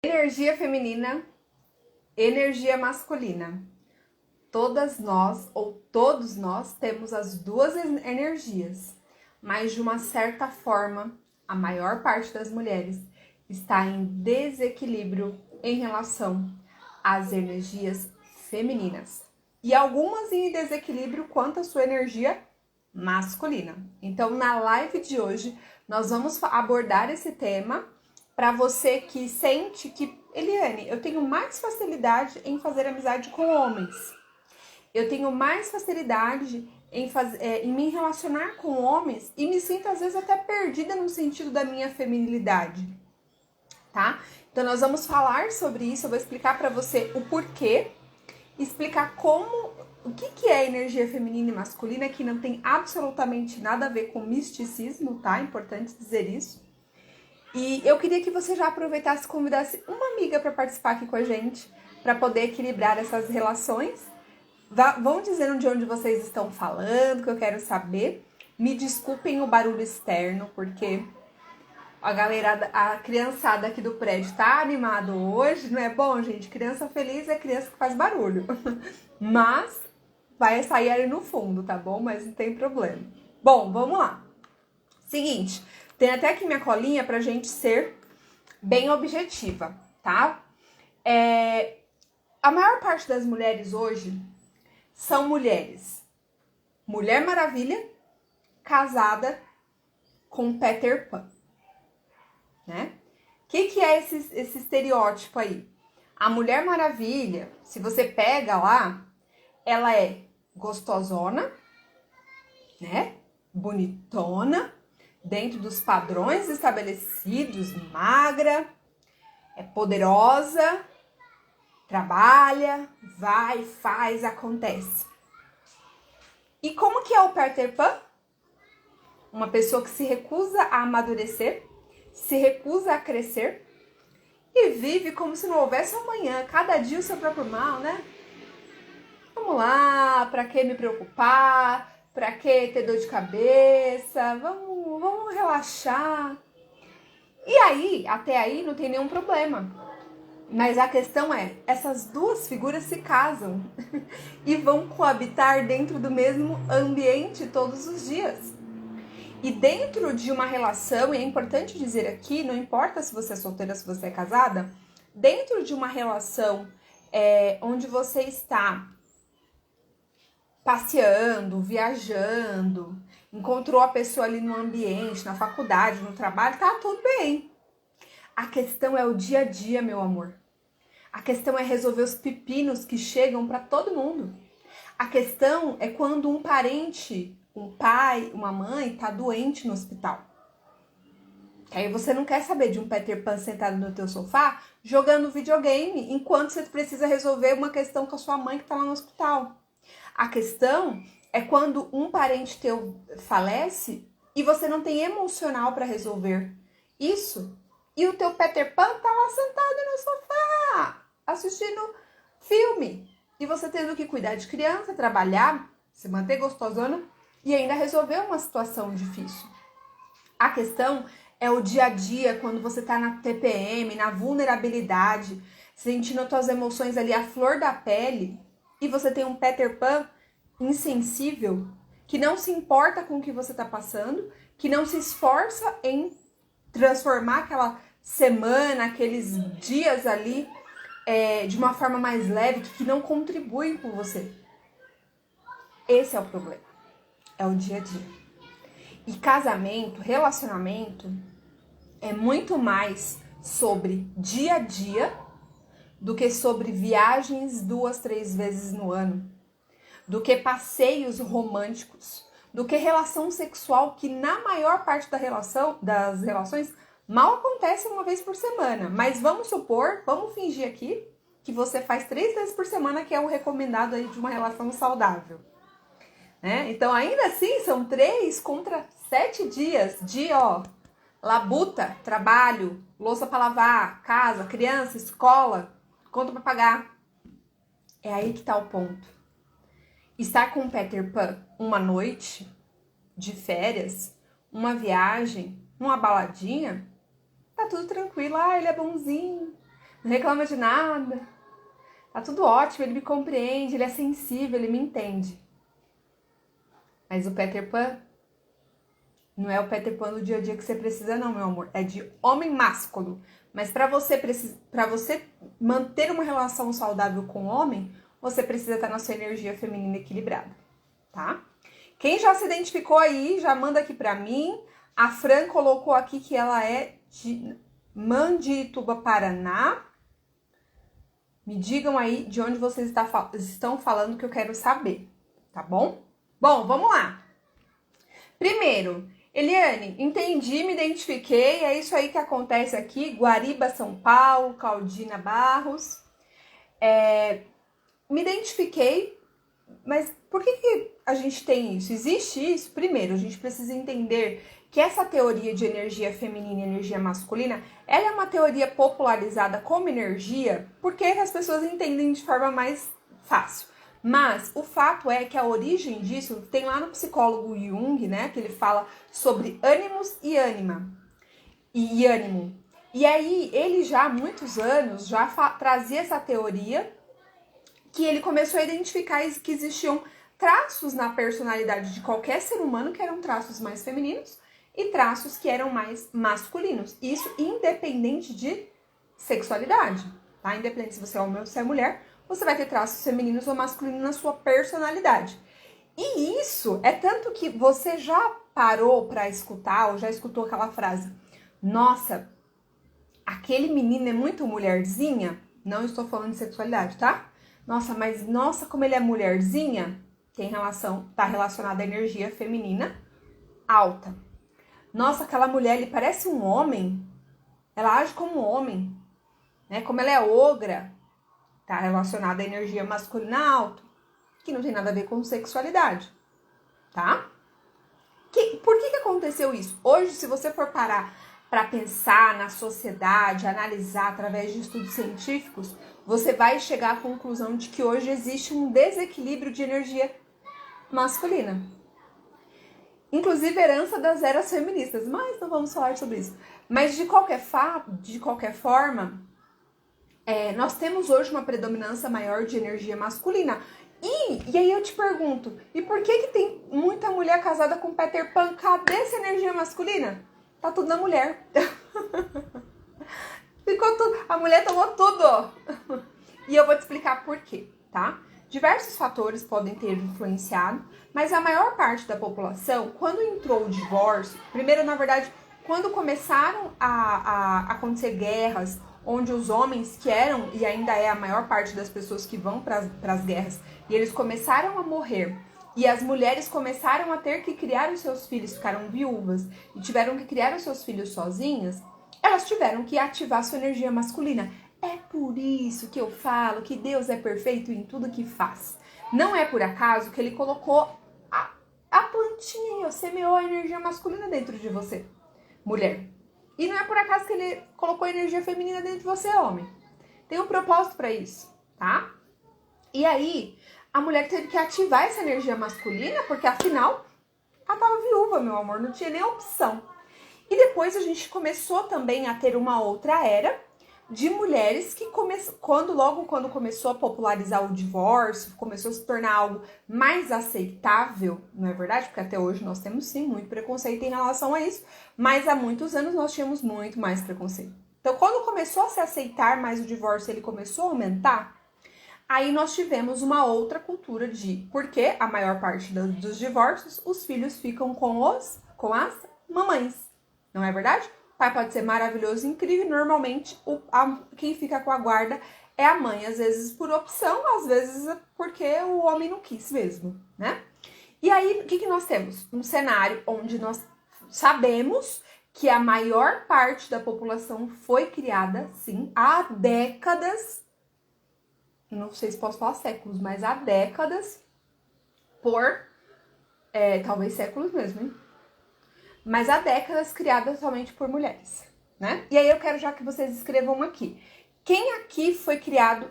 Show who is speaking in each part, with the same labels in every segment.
Speaker 1: Energia feminina, energia masculina. Todas nós, ou todos nós, temos as duas energias, mas de uma certa forma, a maior parte das mulheres está em desequilíbrio em relação às energias femininas. E algumas em desequilíbrio quanto à sua energia masculina. Então, na live de hoje, nós vamos abordar esse tema para você que sente que, Eliane, eu tenho mais facilidade em fazer amizade com homens. Eu tenho mais facilidade em me relacionar com homens e me sinto às vezes até perdida no sentido da minha feminilidade, tá? Então nós vamos falar sobre isso, eu vou explicar para você o porquê, explicar o que é energia feminina e masculina, que não tem absolutamente nada a ver com misticismo, tá? É importante dizer isso. E eu queria que você já aproveitasse e convidasse uma amiga para participar aqui com a gente, para poder equilibrar essas relações. Vão dizendo de onde vocês estão falando, que eu quero saber. Me desculpem o barulho externo, porque a criançada aqui do prédio tá animado hoje, não é bom, gente? Criança feliz é criança que faz barulho. Mas vai sair ali no fundo, tá bom? Mas não tem problema. Bom, vamos lá. Seguinte, tem até aqui minha colinha pra gente ser bem objetiva, tá? A maior parte das mulheres hoje são mulheres Mulher Maravilha casada com Peter Pan, né? O que é esse estereótipo aí? A Mulher Maravilha, se você pega lá, ela é gostosona, né? Bonitona, dentro dos padrões estabelecidos, magra, é poderosa, trabalha, vai, faz, acontece. E como que é o Peter Pan? Uma pessoa que se recusa a amadurecer, se recusa a crescer e vive como se não houvesse amanhã, cada dia o seu próprio mal, né? Vamos lá, pra que me preocupar? Pra que ter dor de cabeça? Vamos relaxar. E aí, até aí não tem nenhum problema. Mas a questão é, essas duas figuras se casam e vão coabitar dentro do mesmo ambiente todos os dias. E dentro de uma relação, e é importante dizer aqui, não importa se você é solteira, se você é casada, dentro de uma relação onde você está passeando, viajando, encontrou a pessoa ali no ambiente, na faculdade, no trabalho, tá tudo bem. A questão é o dia a dia, meu amor. A questão é resolver os pepinos que chegam para todo mundo. A questão é quando um parente, um pai, uma mãe, tá doente no hospital. Aí você não quer saber de um Peter Pan sentado no teu sofá jogando videogame enquanto você precisa resolver uma questão com a sua mãe que tá lá no hospital. A questão é quando um parente teu falece e você não tem emocional para resolver isso. E o teu Peter Pan tá lá sentado no sofá, assistindo filme. E você tendo que cuidar de criança, trabalhar, se manter gostosona e ainda resolver uma situação difícil. A questão é o dia a dia, quando você tá na TPM, na vulnerabilidade, sentindo as tuas emoções ali à flor da pele, e você tem um Peter Pan insensível, que não se importa com o que você tá passando, que não se esforça em transformar aquela semana, aqueles dias ali de uma forma mais leve, que não contribuem com você. Esse é o problema. É o dia a dia. E casamento, relacionamento, é muito mais sobre dia a dia do que sobre viagens 2, 3 vezes no ano, do que passeios românticos, do que relação sexual, que na maior parte das relações mal acontece uma vez por semana. Mas vamos fingir aqui que você faz 3 vezes por semana, que é o recomendado aí de uma relação saudável. Né? Então, ainda assim, são 3 contra 7 dias de, labuta, trabalho, louça para lavar, casa, criança, escola, conta para pagar. É aí que tá o ponto. Estar com o Peter Pan uma noite de férias, uma viagem, uma baladinha, tá tudo tranquilo. Ele é bonzinho. não reclama de nada, tá tudo ótimo, ele me compreende, ele é sensível, ele me entende. Mas o Peter Pan não é o Peter Pan do dia a dia que você precisa não, meu amor. É de homem másculo. Mas para você manter uma relação saudável com o homem, você precisa estar na sua energia feminina equilibrada, tá? Quem já se identificou aí, já manda aqui pra mim. A Fran colocou aqui que ela é de Mandituba, Paraná. Me digam aí de onde vocês estão falando que eu quero saber, tá bom? Bom, vamos lá. Primeiro, Eliane, entendi, me identifiquei, é isso aí que acontece aqui, Guariba, São Paulo, Claudina Barros. Me identifiquei, mas por que a gente tem isso? Existe isso? Primeiro, a gente precisa entender que essa teoria de energia feminina e energia masculina, ela é uma teoria popularizada como energia, porque as pessoas entendem de forma mais fácil. Mas o fato é que a origem disso tem lá no psicólogo Jung, né? Que ele fala sobre ânimos e ânima. E ânimo. E aí, ele já há muitos anos já trazia essa teoria que ele começou a identificar que existiam traços na personalidade de qualquer ser humano que eram traços mais femininos e traços que eram mais masculinos. Isso independente de sexualidade, tá? Independente se você é homem ou se é mulher, você vai ter traços femininos ou masculinos na sua personalidade. E isso é tanto que você já parou para escutar ou já escutou aquela frase: nossa, aquele menino é muito mulherzinha? Não estou falando de sexualidade, tá? Nossa, como ele é mulherzinha, tá relacionada à energia feminina alta. Nossa, aquela mulher, ele parece um homem, ela age como um homem, né? Como ela é ogra, tá relacionada à energia masculina alta, que não tem nada a ver com sexualidade, tá? Por que aconteceu isso? Hoje, se você for parar para pensar na sociedade, analisar através de estudos científicos, você vai chegar à conclusão de que hoje existe um desequilíbrio de energia masculina. Inclusive herança das eras feministas, mas não vamos falar sobre isso. Mas de qualquer forma, nós temos hoje uma predominância maior de energia masculina. E aí eu te pergunto, e por que tem muita mulher casada com Peter Pan? Cadê essa energia masculina? Tá tudo na mulher. Ficou tudo, a mulher tomou tudo. E eu vou te explicar por quê, tá? Diversos fatores podem ter influenciado, mas a maior parte da população, quando entrou o divórcio, primeiro, na verdade, quando começaram a acontecer guerras, onde os homens que eram, e ainda é a maior parte das pessoas que vão para as guerras, e eles começaram a morrer, e as mulheres começaram a ter que criar os seus filhos, ficaram viúvas, e tiveram que criar os seus filhos sozinhas, elas tiveram que ativar sua energia masculina. É por isso que eu falo que Deus é perfeito em tudo que faz. Não é por acaso que ele colocou a plantinha, semeou a energia masculina dentro de você, mulher. E não é por acaso que ele colocou a energia feminina dentro de você, homem. Tem um propósito para isso, tá? E aí, a mulher teve que ativar essa energia masculina, porque afinal, ela tava viúva, meu amor, não tinha nem opção. E depois a gente começou também a ter uma outra era de mulheres que quando começou a popularizar o divórcio, começou a se tornar algo mais aceitável, não é verdade? Porque até hoje nós temos sim muito preconceito em relação a isso, mas há muitos anos nós tínhamos muito mais preconceito. Então, quando começou a se aceitar mais o divórcio, ele começou a aumentar, aí nós tivemos uma outra cultura porque a maior parte dos divórcios, os filhos ficam com as mamães, não é verdade? O pai pode ser maravilhoso, incrível, normalmente quem fica com a guarda é a mãe, às vezes por opção, às vezes porque o homem não quis mesmo, né? E aí, o que nós temos? Um cenário onde nós sabemos que a maior parte da população foi criada, sim, há décadas, não sei se posso falar séculos, mas há décadas, talvez séculos mesmo, hein? Mas há décadas criadas somente por mulheres, né? E aí eu quero já que vocês escrevam aqui. Quem aqui foi criado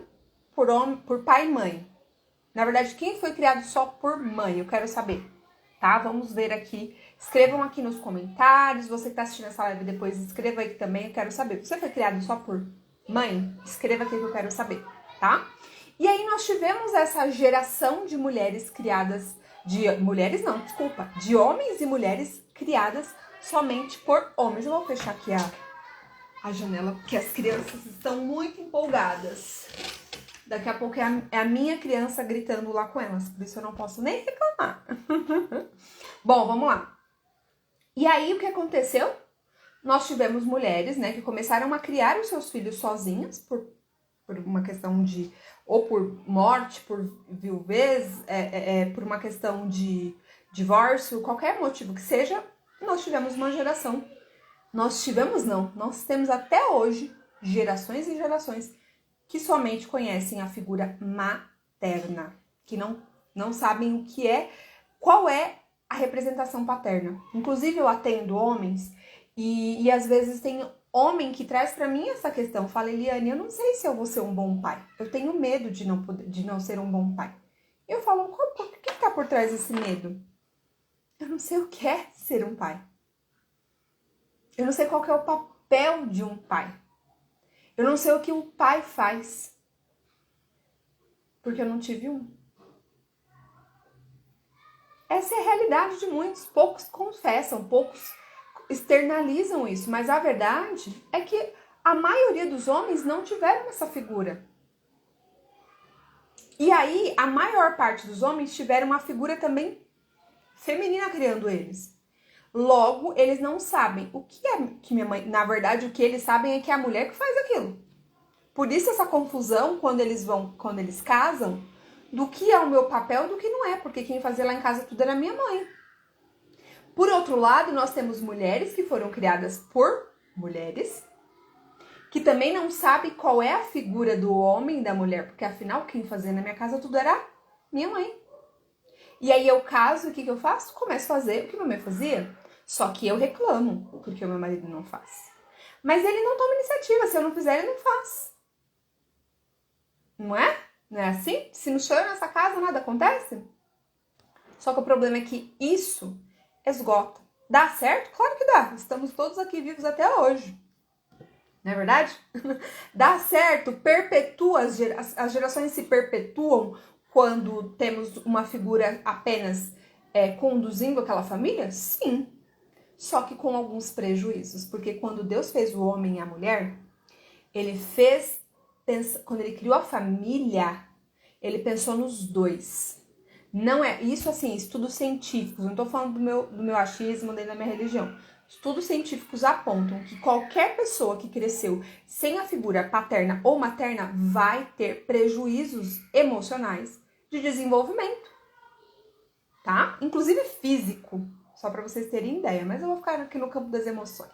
Speaker 1: por pai e mãe? Na verdade, quem foi criado só por mãe? Eu quero saber, tá? Vamos ver aqui. Escrevam aqui nos comentários. Você que tá assistindo essa live depois, escreva aí também. Eu quero saber. Você foi criado só por Mãe, escreva aqui que eu quero saber, tá? E aí nós tivemos essa geração de mulheres criadas, de homens e mulheres criadas somente por homens. Eu vou fechar aqui a janela, porque as crianças estão muito empolgadas. Daqui a pouco é a minha criança gritando lá com elas, por isso eu não posso nem reclamar. Bom, vamos lá. E aí, o que aconteceu? Nós tivemos mulheres, né, que começaram a criar os seus filhos sozinhas, por uma questão de, ou por morte, por viuvez, por uma questão de divórcio, qualquer motivo que seja, nós tivemos uma geração. Nós temos até hoje gerações e gerações que somente conhecem a figura materna, que não sabem o que é, qual é a representação paterna. Inclusive eu atendo homens e às vezes tem homem que traz pra mim essa questão, fala: Eliane, eu não sei se eu vou ser um bom pai, eu tenho medo de não ser um bom pai. Eu falo: o que tá por trás desse medo? Eu não sei o que é ser um pai. Eu não sei qual que é o papel de um pai. Eu não sei o que o pai faz. Porque eu não tive um. Essa é a realidade de muitos. Poucos confessam, poucos externalizam isso. Mas a verdade é que a maioria dos homens não tiveram essa figura. E aí, a maior parte dos homens tiveram uma figura também feminina criando eles. Logo, eles não sabem o que é que minha mãe... Na verdade, o que eles sabem é que é a mulher que faz aquilo. Por isso essa confusão quando eles casam, do que é o meu papel e do que não é. Porque quem fazia lá em casa tudo era minha mãe. Por outro lado, nós temos mulheres que foram criadas por mulheres, que também não sabem qual é a figura do homem e da mulher. Porque afinal, quem fazia na minha casa tudo era minha mãe. E aí eu caso, o que eu faço? Começo a fazer o que minha mãe fazia. Só que eu reclamo porque o meu marido não faz. Mas ele não toma iniciativa. Se eu não fizer, ele não faz. Não é? Não é assim? Se não chora nessa casa, nada acontece? Só que o problema é que isso esgota. Dá certo? Claro que dá. Estamos todos aqui vivos até hoje. Não é verdade? Dá certo, perpetua, as gerações se perpetuam quando temos uma figura apenas conduzindo aquela família? Sim. Só que com alguns prejuízos. Porque quando Deus fez o homem e a mulher, quando ele criou a família, ele pensou nos dois. Não é isso, assim, estudos científicos, não estou falando do meu achismo nem da minha religião. Estudos científicos apontam que qualquer pessoa que cresceu sem a figura paterna ou materna vai ter prejuízos emocionais de desenvolvimento, tá? Inclusive físico, só para vocês terem ideia, mas eu vou ficar aqui no campo das emoções.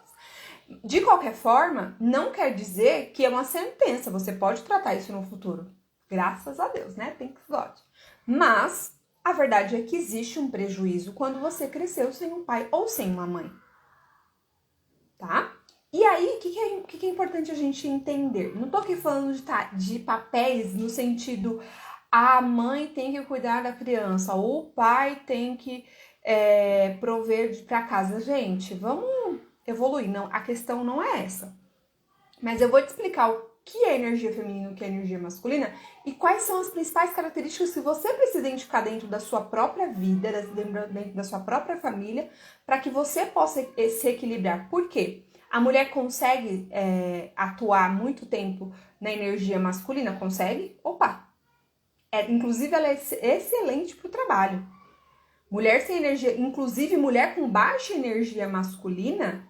Speaker 1: De qualquer forma, não quer dizer que é uma sentença, você pode tratar isso no futuro. Graças a Deus, né? Thank God. Mas a verdade é que existe um prejuízo quando você cresceu sem um pai ou sem uma mãe. Tá? E aí, o que é importante a gente entender? Não tô aqui falando de papéis no sentido a mãe tem que cuidar da criança, ou o pai tem que prover para casa. Gente, vamos evoluir. Não, a questão não é essa. Mas eu vou te explicar o que é energia feminina e o que é energia masculina e quais são as principais características que você precisa identificar dentro da sua própria vida, dentro da sua própria família, para que você possa se equilibrar. Por quê? A mulher consegue atuar muito tempo na energia masculina? Consegue? Opa! Inclusive, ela é excelente para o trabalho. Mulher sem energia, inclusive mulher com baixa energia masculina,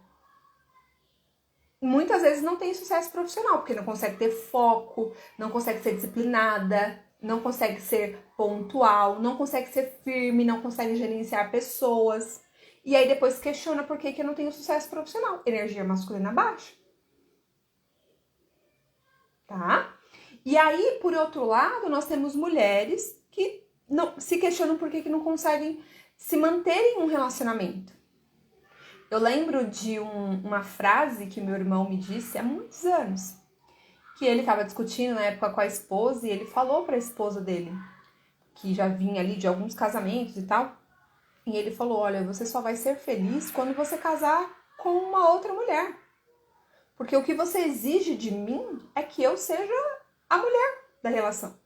Speaker 1: muitas vezes não tem sucesso profissional, porque não consegue ter foco, não consegue ser disciplinada, não consegue ser pontual, não consegue ser firme, não consegue gerenciar pessoas. E aí depois questiona por que eu não tenho sucesso profissional. Energia masculina baixa. Tá? E aí, por outro lado, nós temos mulheres que se questionam por que não conseguem se manter em um relacionamento. Eu lembro de uma frase que meu irmão me disse há muitos anos, que ele estava discutindo na época com a esposa e ele falou para a esposa dele, que já vinha ali de alguns casamentos e tal, e ele falou: olha, você só vai ser feliz quando você casar com uma outra mulher. Porque o que você exige de mim é que eu seja a mulher da relação.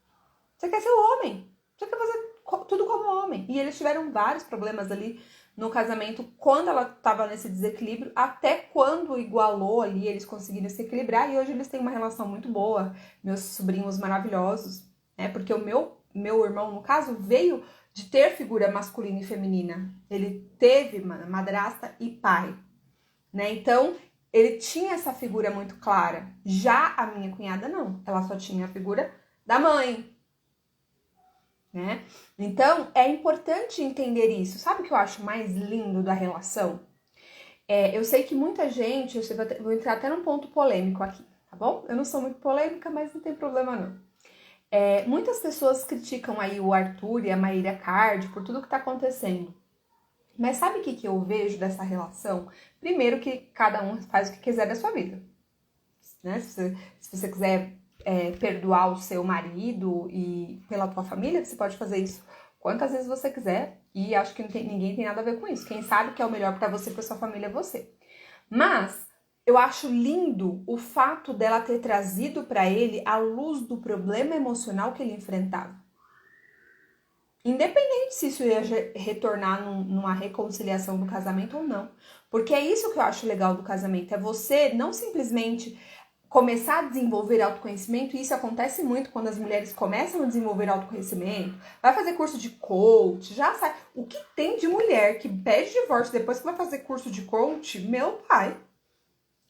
Speaker 1: Você quer ser o homem. Você quer fazer tudo como homem. E eles tiveram vários problemas ali no casamento quando ela estava nesse desequilíbrio, até quando igualou ali, eles conseguiram se equilibrar e hoje eles têm uma relação muito boa, meus sobrinhos maravilhosos, né? Porque o meu irmão, no caso, veio de ter figura masculina e feminina. Ele teve madrasta e pai, né? Então, ele tinha essa figura muito clara. Já a minha cunhada, não. Ela só tinha a figura da mãe, né? Então, é importante entender isso. Sabe o que eu acho mais lindo da relação? Eu sei que muita gente, vou entrar até num ponto polêmico aqui, tá bom? Eu não sou muito polêmica, mas não tem problema não. Muitas pessoas criticam aí o Arthur e a Mayra Card por tudo que tá acontecendo. Mas sabe o que eu vejo dessa relação? Primeiro que cada um faz o que quiser da sua vida, né? Se você quiser perdoar o seu marido e pela tua família, você pode fazer isso quantas vezes você quiser e acho que ninguém tem nada a ver com isso. Quem sabe que é o melhor pra você e pra sua família é você. Mas eu acho lindo o fato dela ter trazido pra ele a luz do problema emocional que ele enfrentava. Independente se isso ia retornar numa reconciliação do casamento ou não. Porque é isso que eu acho legal do casamento. É você não simplesmente começar a desenvolver autoconhecimento, e isso acontece muito quando as mulheres começam a desenvolver autoconhecimento, vai fazer curso de coach, já sabe. O que tem de mulher que pede divórcio depois que vai fazer curso de coach? Meu pai.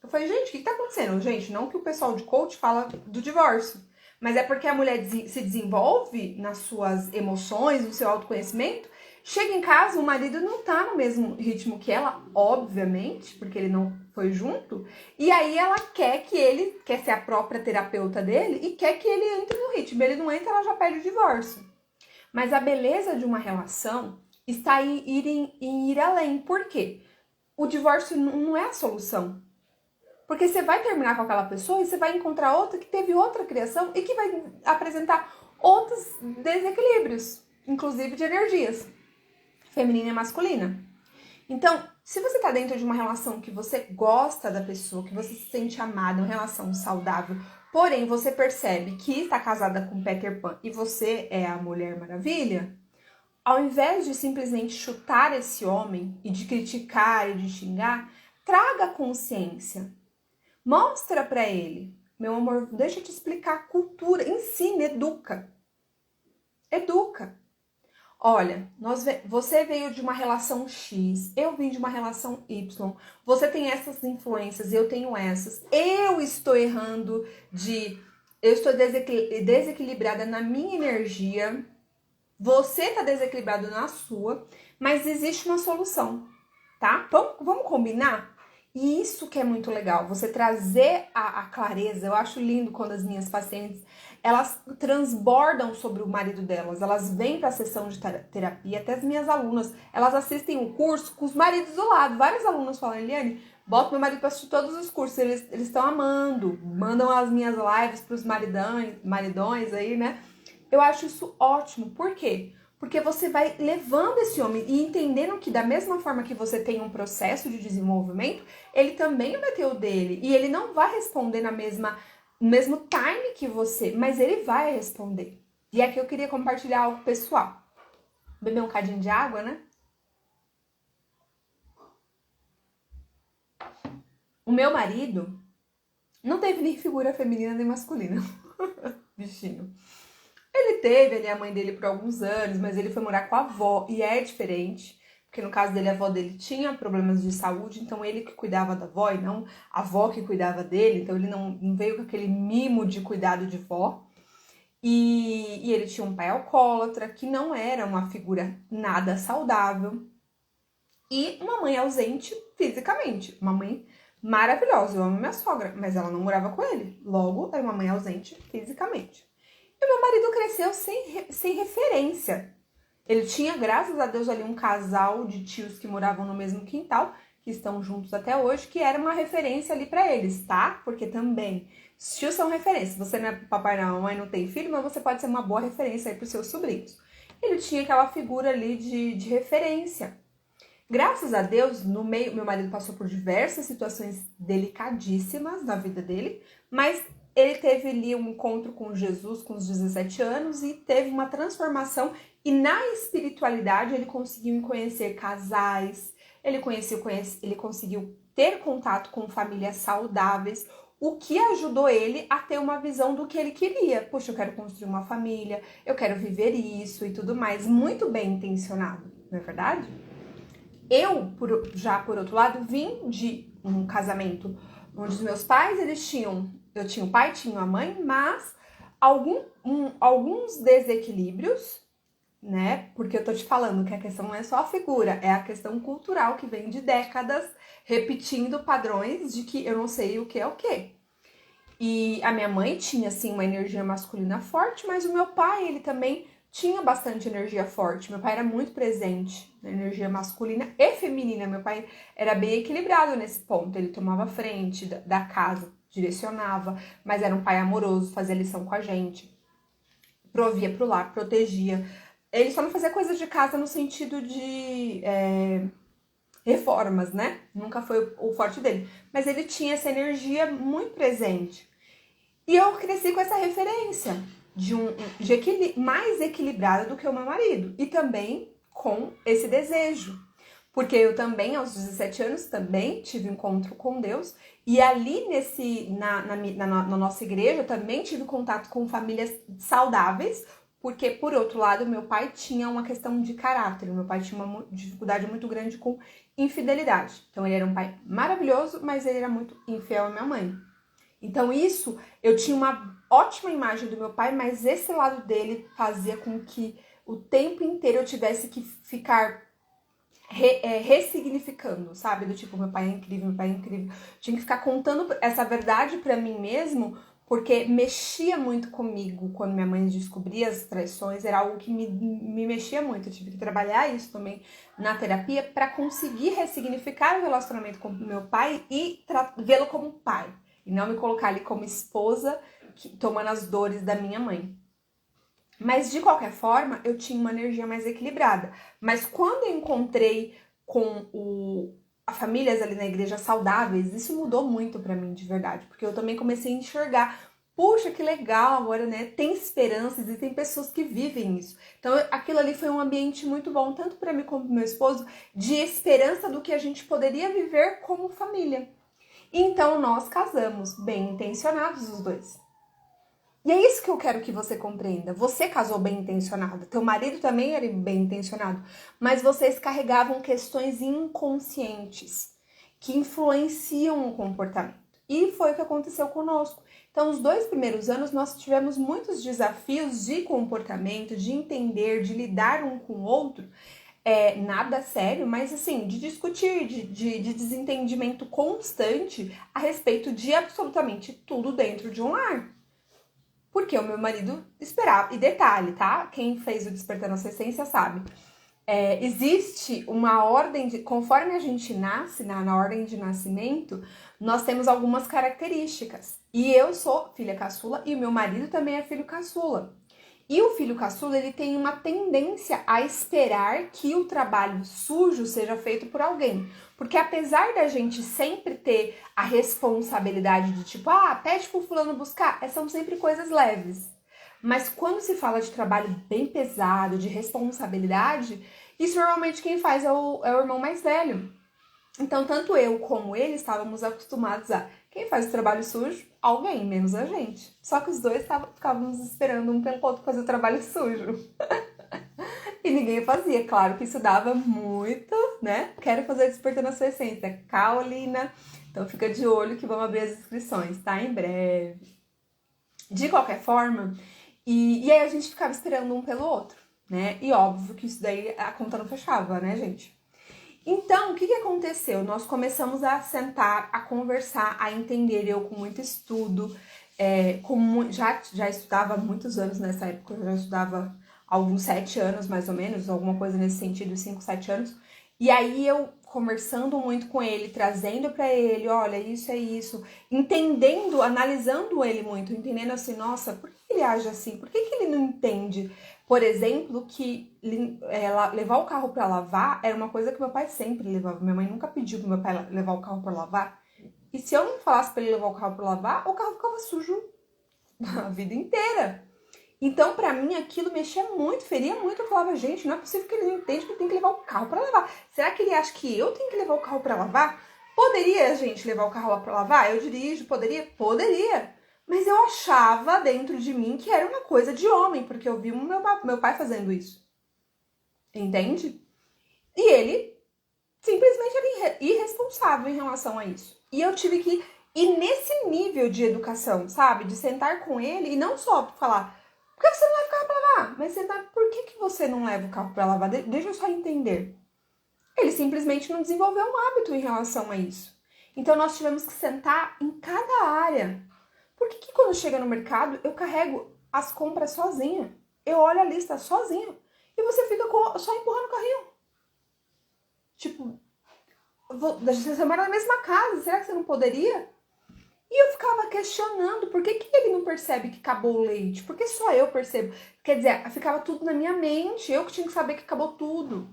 Speaker 1: Eu falei, gente, o que tá acontecendo? Gente, não que o pessoal de coach fala do divórcio, mas é porque a mulher se desenvolve nas suas emoções, no seu autoconhecimento. Chega em casa, o marido não tá no mesmo ritmo que ela, obviamente, porque ele não foi junto. E aí ela quer ser a própria terapeuta dele e quer que ele entre no ritmo. Ele não entra, ela já pede o divórcio. Mas a beleza de uma relação está em ir além. Por quê? O divórcio não é a solução. Porque você vai terminar com aquela pessoa e você vai encontrar outra que teve outra criação e que vai apresentar outros desequilíbrios, inclusive de energias, feminina e masculina. Então, se você tá dentro de uma relação que você gosta da pessoa, que você se sente amada, uma relação saudável, porém você percebe que está casada com Peter Pan e você é a Mulher Maravilha, ao invés de simplesmente chutar esse homem e de criticar e de xingar, traga consciência. Mostra pra ele, meu amor, deixa eu te explicar cultura, ensina, educa. Educa. Olha, você veio de uma relação X, eu vim de uma relação Y, você tem essas influências, eu tenho essas, eu estou errando eu estou desequilibrada na minha energia, você está desequilibrado na sua, mas existe uma solução, tá? Vamos combinar? E isso que é muito legal, você trazer a clareza. Eu acho lindo quando as minhas pacientes, elas transbordam sobre o marido delas, elas vêm para a sessão de terapia, até as minhas alunas, elas assistem o curso com os maridos do lado. Várias alunas falam, Eliane, bota meu marido para assistir todos os cursos, eles estão amando, mandam as minhas lives para os maridões aí, né? Eu acho isso ótimo, por quê? Porque você vai levando esse homem e entendendo que da mesma forma que você tem um processo de desenvolvimento, ele também vai ter o dele. E ele não vai responder no mesmo time que você, mas ele vai responder. E aqui eu queria compartilhar algo pessoal. Beber um cadinho de água, né? O meu marido não teve nem figura feminina nem masculina. Bichinho. Ele teve ali a mãe dele por alguns anos, mas ele foi morar com a avó e é diferente, porque no caso dele, a avó dele tinha problemas de saúde, então ele que cuidava da avó e não a avó que cuidava dele, então ele não veio com aquele mimo de cuidado de vó. E ele tinha um pai alcoólatra, que não era uma figura nada saudável, e uma mãe ausente fisicamente, uma mãe maravilhosa. Eu amo minha sogra, mas ela não morava com ele, logo era uma mãe ausente fisicamente. E meu marido cresceu sem referência. Ele tinha, graças a Deus, ali um casal de tios que moravam no mesmo quintal, que estão juntos até hoje, que era uma referência ali pra eles, tá? Porque também, os tios são referência. Você não é papai não, mamãe não tem filho, mas você pode ser uma boa referência aí pros seus sobrinhos. Ele tinha aquela figura ali de referência. Graças a Deus, no meio, meu marido passou por diversas situações delicadíssimas na vida dele, mas ele teve ali um encontro com Jesus com os 17 anos e teve uma transformação. E na espiritualidade ele conseguiu conhecer casais, ele conseguiu ter contato com famílias saudáveis, o que ajudou ele a ter uma visão do que ele queria. Poxa, eu quero construir uma família, eu quero viver isso e tudo mais. Muito bem intencionado, não é verdade? Eu, por outro lado, vim de um casamento onde os meus pais, eu tinha o pai, tinha a mãe, mas alguns desequilíbrios, né? Porque eu tô te falando que a questão não é só a figura, é a questão cultural que vem de décadas repetindo padrões de que eu não sei o que é o que. E a minha mãe tinha, assim, uma energia masculina forte, mas o meu pai, ele também tinha bastante energia forte. Meu pai era muito presente na energia masculina e feminina. Meu pai era bem equilibrado nesse ponto. Ele tomava frente da casa, direcionava, mas era um pai amoroso, fazia lição com a gente, provia pro lar, protegia. Ele só não fazia coisas de casa no sentido de reformas, né? Nunca foi o forte dele. Mas ele tinha essa energia muito presente. E eu cresci com essa referência mais equilibrada do que o meu marido. E também com esse desejo. Porque eu também, aos 17 anos, também tive encontro com Deus. E ali na nossa igreja, eu também tive contato com famílias saudáveis. Porque, por outro lado, meu pai tinha uma questão de caráter. Meu pai tinha uma dificuldade muito grande com infidelidade. Então, ele era um pai maravilhoso, mas ele era muito infiel à minha mãe. Então, isso, eu tinha uma ótima imagem do meu pai, mas esse lado dele fazia com que o tempo inteiro eu tivesse que ficar ressignificando, sabe? Do tipo, meu pai é incrível, meu pai é incrível. Tinha que ficar contando essa verdade pra mim mesmo, porque mexia muito comigo quando minha mãe descobria as traições, era algo que me mexia muito. Eu tive que trabalhar isso também na terapia para conseguir ressignificar o relacionamento com meu pai e vê-lo como pai, e não me colocar ali como esposa tomando as dores da minha mãe. Mas de qualquer forma, eu tinha uma energia mais equilibrada. Mas quando eu encontrei com famílias ali na igreja saudáveis, isso mudou muito pra mim, de verdade. Porque eu também comecei a enxergar, puxa, que legal agora, né? Tem esperanças e tem pessoas que vivem isso. Então, aquilo ali foi um ambiente muito bom, tanto pra mim como pro meu esposo, de esperança do que a gente poderia viver como família. Então, nós casamos, bem intencionados os dois. E é isso que eu quero que você compreenda. Você casou bem intencionado, teu marido também era bem intencionado, mas vocês carregavam questões inconscientes que influenciam o comportamento. E foi o que aconteceu conosco. Então, os 2 primeiros anos nós tivemos muitos desafios de comportamento, de entender, de lidar um com o outro. Nada sério, mas assim, de discutir, de desentendimento constante a respeito de absolutamente tudo dentro de um lar. Porque o meu marido esperava. E detalhe, tá? Quem fez o Despertando a Sua Essência sabe. Existe uma ordem de... Conforme a gente nasce, na ordem de nascimento, nós temos algumas características. E eu sou filha caçula e o meu marido também é filho caçula. E o filho caçula, ele tem uma tendência a esperar que o trabalho sujo seja feito por alguém. Porque apesar da gente sempre ter a responsabilidade de tipo, pede pro fulano buscar, são sempre coisas leves. Mas quando se fala de trabalho bem pesado, de responsabilidade, isso normalmente quem faz é o irmão mais velho. Então, tanto eu como ele estávamos acostumados a quem faz o trabalho sujo, alguém, menos a gente. Só que os dois ficávamos esperando um pelo outro fazer o trabalho sujo. E ninguém fazia. Claro que isso dava muito, né? Quero fazer Despertando a Sua Essência. Caolina. Então, fica de olho que vamos abrir as inscrições, tá? Em breve. De qualquer forma, e aí a gente ficava esperando um pelo outro, né? E óbvio que isso daí a conta não fechava, né, gente? Então, o que aconteceu? Nós começamos a sentar, a conversar, a entender, eu com muito estudo, já estudava há muitos anos nessa época, eu já estudava há alguns 7 anos, mais ou menos, alguma coisa nesse sentido, 5, 7 anos, e aí eu conversando muito com ele, trazendo pra ele, olha, isso é isso, entendendo, analisando ele muito, entendendo assim, nossa, por que ele age assim? Por que ele não entende? Por exemplo, que levar o carro pra lavar era uma coisa que meu pai sempre levava. Minha mãe nunca pediu pro meu pai levar o carro pra lavar. E se eu não falasse pra ele levar o carro pra lavar, o carro ficava sujo a vida inteira. Então, pra mim, aquilo mexia muito, feria muito. Eu falava, gente, não é possível que ele não entenda que ele tem que levar o carro pra lavar. Será que ele acha que eu tenho que levar o carro pra lavar? Poderia a gente levar o carro lá pra lavar? Eu dirijo, poderia? Poderia. Mas eu achava dentro de mim que era uma coisa de homem, porque eu vi o meu pai fazendo isso. Entende? E ele simplesmente era irresponsável em relação a isso. E eu tive que ir nesse nível de educação, sabe? De sentar com ele e não só falar, por que você não leva o carro pra lavar? Mas sentar, por que você não leva o carro pra lavar? Deixa eu só entender. Ele simplesmente não desenvolveu um hábito em relação a isso. Então nós tivemos que sentar em cada área. Por que quando chega no mercado eu carrego as compras sozinha? Eu olho a lista sozinha. E você fica só empurrando o carrinho. Tipo, você mora na mesma casa, será que você não poderia? E eu ficava questionando, por que ele não percebe que acabou o leite? Por que só eu percebo? Quer dizer, ficava tudo na minha mente, eu que tinha que saber que acabou tudo.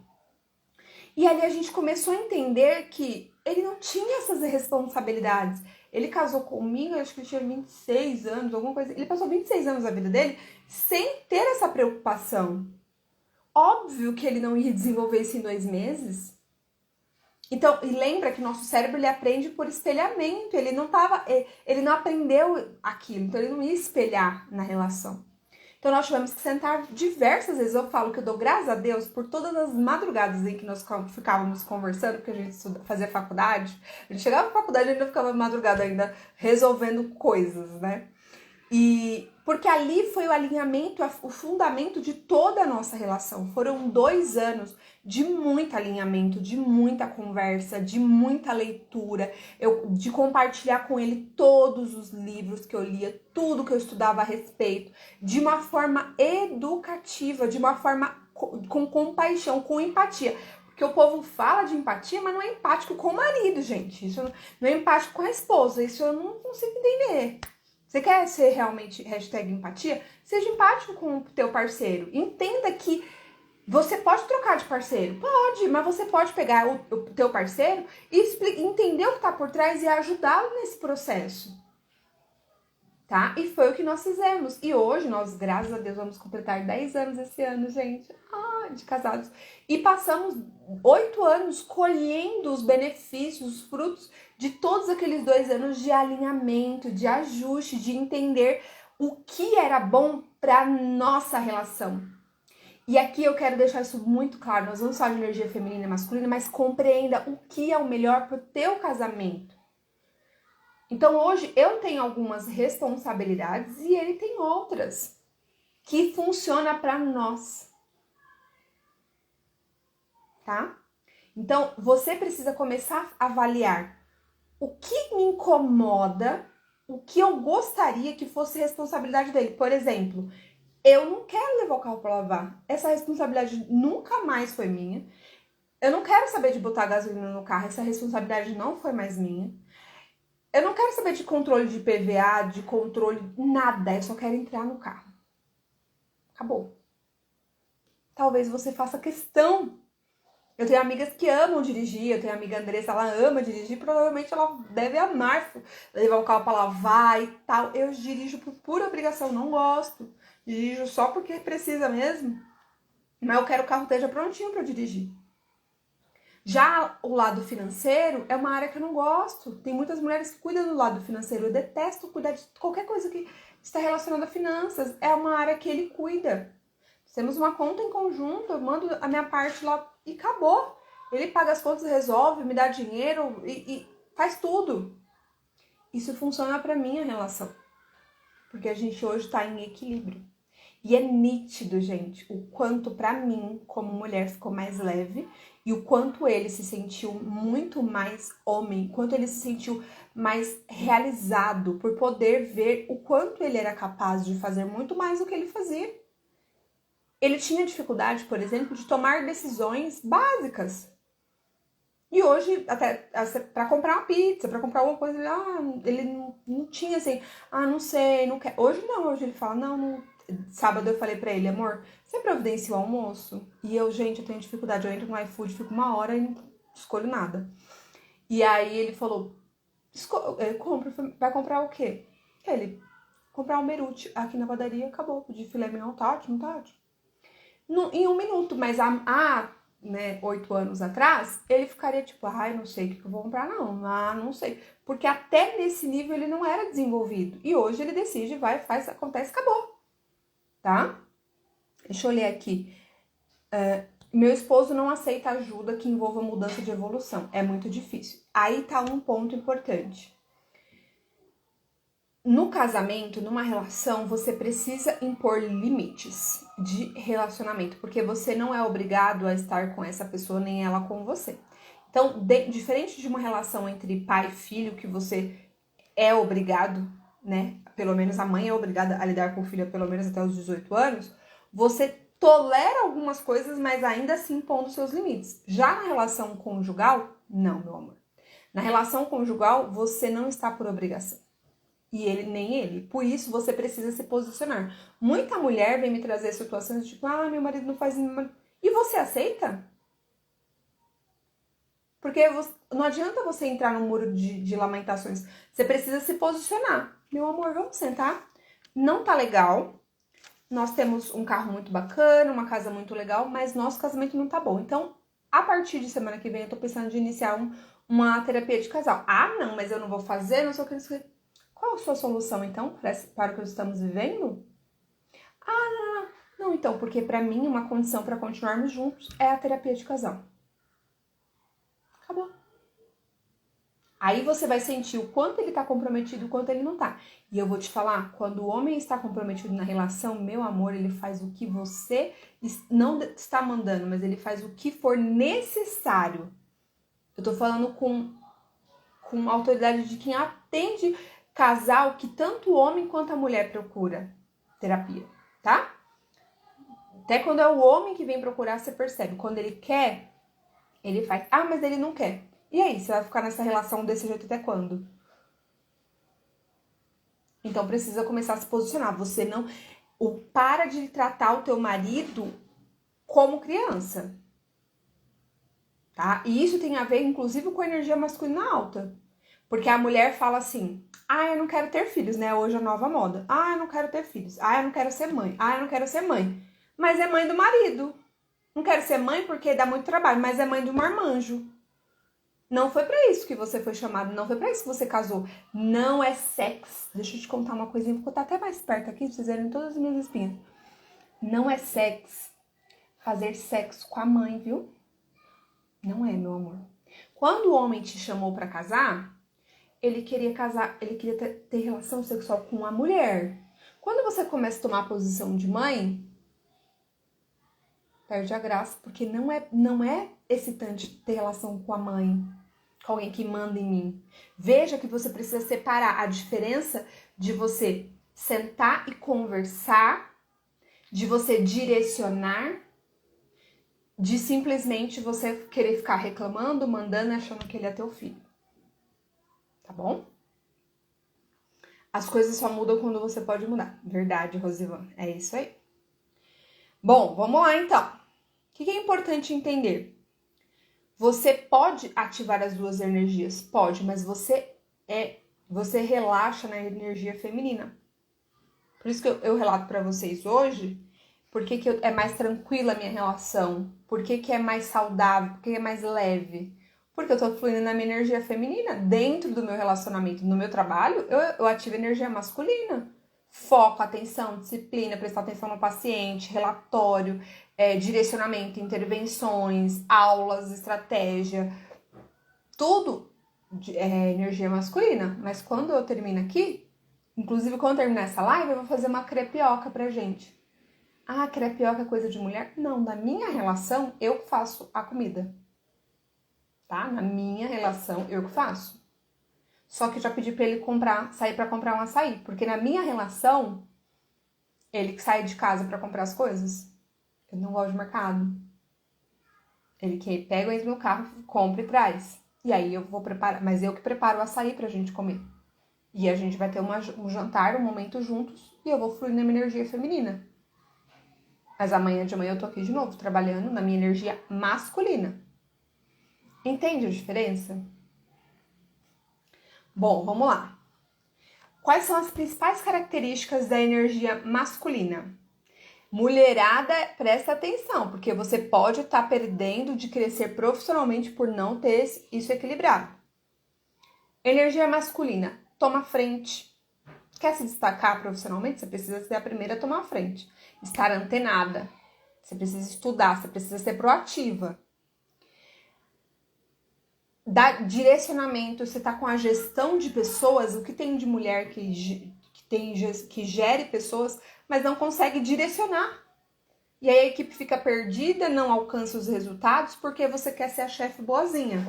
Speaker 1: E ali a gente começou a entender que ele não tinha essas responsabilidades. Ele casou comigo, acho que ele tinha 26 anos, alguma coisa. Ele passou 26 anos da vida dele sem ter essa preocupação. Óbvio que ele não ia desenvolver isso em 2 meses. Então, e lembra que nosso cérebro ele aprende por espelhamento, ele não aprendeu aquilo, então ele não ia espelhar na relação. Então nós tivemos que sentar diversas vezes. Eu falo que eu dou graças a Deus por todas as madrugadas em que nós ficávamos conversando, porque a gente fazia faculdade. A gente chegava na faculdade e ainda ficava madrugada ainda resolvendo coisas, né? E porque ali foi o alinhamento, o fundamento de toda a nossa relação. Foram 2 anos de muito alinhamento, de muita conversa, de muita leitura, de compartilhar com ele todos os livros que eu lia, tudo que eu estudava a respeito, de uma forma educativa, de uma forma com compaixão, com empatia. Porque o povo fala de empatia, mas não é empático com o marido, gente. Isso não é empático com a esposa, isso eu não consigo entender. Você quer ser realmente #empatia? Seja empático com o teu parceiro. Entenda que você pode trocar de parceiro. Pode, mas você pode pegar o teu parceiro e entender o que está por trás e ajudá-lo nesse processo. Tá? E foi o que nós fizemos. E hoje nós, graças a Deus, vamos completar 10 anos esse ano, gente. De casados. E passamos 8 anos colhendo os benefícios, os frutos de todos aqueles 2 anos de alinhamento, de ajuste, de entender o que era bom para nossa relação. E aqui eu quero deixar isso muito claro. Nós vamos falar de energia feminina e masculina, mas compreenda o que é o melhor para o teu casamento. Então hoje eu tenho algumas responsabilidades e ele tem outras que funcionam para nós. Tá? Então você precisa começar a avaliar o que me incomoda, o que eu gostaria que fosse responsabilidade dele. Por exemplo, eu não quero levar o carro para lavar. Essa responsabilidade nunca mais foi minha. Eu não quero saber de botar gasolina no carro. Essa responsabilidade não foi mais minha. Eu não quero saber de controle de PVA, de controle, nada. Eu só quero entrar no carro. Acabou. Talvez você faça questão. Eu tenho amigas que amam dirigir. Eu tenho a amiga Andressa, ela ama dirigir. Provavelmente ela deve amar levar o carro para lavar e tal. Eu dirijo por pura obrigação, não gosto. Dirijo só porque precisa mesmo. Mas eu quero que o carro esteja prontinho para dirigir. Já o lado financeiro é uma área que eu não gosto. Tem muitas mulheres que cuidam do lado financeiro. Eu detesto cuidar de qualquer coisa que está relacionada a finanças. É uma área que ele cuida. Temos uma conta em conjunto, eu mando a minha parte lá e acabou. Ele paga as contas, resolve, me dá dinheiro e faz tudo. Isso funciona para minha relação. Porque a gente hoje está em equilíbrio. E é nítido, gente, o quanto pra mim, como mulher, ficou mais leve e o quanto ele se sentiu muito mais homem, o quanto ele se sentiu mais realizado por poder ver o quanto ele era capaz de fazer muito mais do que ele fazia. Ele tinha dificuldade, por exemplo, de tomar decisões básicas. E hoje, até pra comprar uma pizza, pra comprar alguma coisa, ele não tinha assim, não sei, não quer. Hoje não, hoje ele fala, não. Sábado eu falei pra ele, amor, você providencia o almoço? E eu, gente, eu tenho dificuldade, eu entro no iFood, fico uma hora e não escolho nada. E aí ele falou, compra, vai comprar o quê? Ele, comprar um merute aqui na padaria, acabou, de filé mignon, tá ótimo, tá ótimo. Em 1 minuto, mas né, 8 anos atrás, ele ficaria tipo, não sei o que eu vou comprar, não. Não sei. Porque até nesse nível ele não era desenvolvido. E hoje ele decide, vai, faz, acontece, acabou. Tá? Deixa eu ler aqui. Meu esposo não aceita ajuda que envolva mudança de evolução. É muito difícil. Aí tá um ponto importante. No casamento, numa relação, você precisa impor limites de relacionamento, porque você não é obrigado a estar com essa pessoa, nem ela com você. Então, diferente de uma relação entre pai e filho, que você é obrigado, né? Pelo menos a mãe é obrigada a lidar com o filho pelo menos até os 18 anos, você tolera algumas coisas, mas ainda assim impondo seus limites. Já na relação conjugal, não, meu amor. Na relação conjugal, você não está por obrigação. E ele, nem ele. Por isso, você precisa se posicionar. Muita mulher vem me trazer situações tipo, meu marido não faz... E você aceita? Porque não adianta você entrar no muro de lamentações. Você precisa se posicionar. Meu amor, vamos sentar? Não tá legal. Nós temos um carro muito bacana, uma casa muito legal, mas nosso casamento não tá bom. Então, a partir de semana que vem, eu tô pensando de iniciar uma terapia de casal. Não, mas eu não vou fazer, não sei o que. Qual a sua solução, então, para o que estamos vivendo? Não, então, porque para mim uma condição para continuarmos juntos é a terapia de casal. Acabou. Aí você vai sentir o quanto ele tá comprometido e o quanto ele não tá. E eu vou te falar, quando o homem está comprometido na relação, meu amor, ele faz o que você não está mandando, mas ele faz o que for necessário. Eu tô falando com autoridade de quem atende casal que tanto o homem quanto a mulher procura terapia, tá? Até quando é o homem que vem procurar, você percebe. Quando ele quer, ele faz. Mas ele não quer. E aí, você vai ficar nessa relação desse jeito até quando? Então precisa começar a se posicionar. Você não... Para de tratar o teu marido como criança. Tá? E isso tem a ver, inclusive, com a energia masculina alta. Porque a mulher fala assim, eu não quero ter filhos, né? Hoje é a nova moda. Eu não quero ter filhos. Eu não quero ser mãe. Eu não quero ser mãe. Mas é mãe do marido. Não quero ser mãe porque dá muito trabalho, mas é mãe do marmanjo. Não foi pra isso que você foi chamado, não foi pra isso que você casou. Não é sexo. Deixa eu te contar uma coisinha, vou botar até mais perto aqui, pra vocês verem todas as minhas espinhas. Não é sexo fazer sexo com a mãe, viu? Não é, meu amor. Quando o homem te chamou pra casar, ele queria casar, ele queria ter relação sexual com a mulher. Quando você começa a tomar a posição de mãe, perde a graça, porque não é excitante ter relação com a mãe, com alguém que manda em mim. Veja que você precisa separar a diferença de você sentar e conversar, de você direcionar, de simplesmente você querer ficar reclamando, mandando, achando que ele é teu filho. Tá bom? As coisas só mudam quando você pode mudar. Verdade, Rosivan. É isso aí. Bom, vamos lá então. O que é importante entender? Você pode ativar as duas energias? Pode, mas você relaxa na energia feminina. Por isso que eu relato para vocês hoje, porque que é mais tranquila a minha relação, por que é mais saudável, por que é mais leve. Porque eu tô fluindo na minha energia feminina. Dentro do meu relacionamento, no meu trabalho, eu ativo energia masculina. Foco, atenção, disciplina, prestar atenção no paciente, relatório, direcionamento, intervenções, aulas, estratégia. Tudo é energia masculina. Mas quando eu termino aqui, inclusive quando eu terminar essa live, eu vou fazer uma crepioca pra gente. Crepioca é coisa de mulher? Não, na minha relação, eu que faço a comida. Tá? Na minha relação, eu que faço. Só que eu já pedi pra ele sair pra comprar um açaí. Porque na minha relação, ele que sai de casa pra comprar as coisas. Eu não gosto de mercado. Ele que pega, entra no carro, compra e traz. E aí eu vou preparar, mas eu que preparo o açaí pra gente comer. E a gente vai ter um jantar, um momento juntos, e eu vou fluir na minha energia feminina. Mas amanhã de manhã eu tô aqui de novo, trabalhando na minha energia masculina. Entende a diferença? Bom, vamos lá. Quais são as principais características da energia masculina? Mulherada, presta atenção, porque você pode estar perdendo de crescer profissionalmente por não ter isso equilibrado. Energia masculina, toma frente. Quer se destacar profissionalmente? Você precisa ser a primeira a tomar frente. Estar antenada. Você precisa estudar, você precisa ser proativa. Dar direcionamento, você está com a gestão de pessoas, o que tem de mulher que gere pessoas, mas não consegue direcionar. E aí a equipe fica perdida, não alcança os resultados, porque você quer ser a chefe boazinha.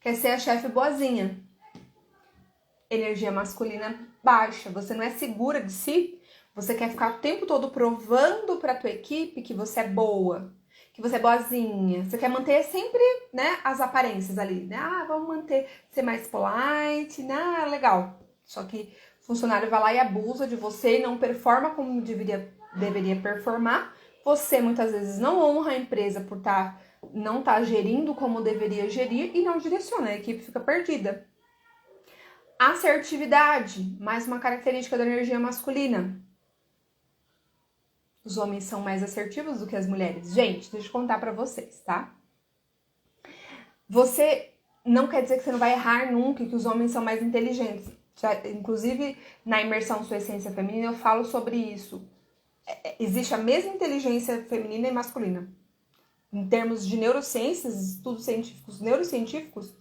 Speaker 1: Quer ser a chefe boazinha. Energia masculina baixa, você não é segura de si, você quer ficar o tempo todo provando para a tua equipe que você é boa, que você é boazinha. Você quer manter sempre, né, as aparências ali, né? Ah, vamos manter, ser mais polite, né? Legal. Só que o funcionário vai lá e abusa de você e não performa como deveria performar. Você muitas vezes não honra a empresa por não tá gerindo como deveria gerir e não direciona, a equipe fica perdida. Assertividade, mais uma característica da energia masculina. Os homens são mais assertivos do que as mulheres. Gente, deixa eu contar pra vocês, tá? Você não quer dizer que você não vai errar nunca, que os homens são mais inteligentes. Inclusive, na imersão Sua Essência Feminina, eu falo sobre isso. Existe a mesma inteligência feminina e masculina. Em termos de neurociências, estudos científicos, neurocientíficos,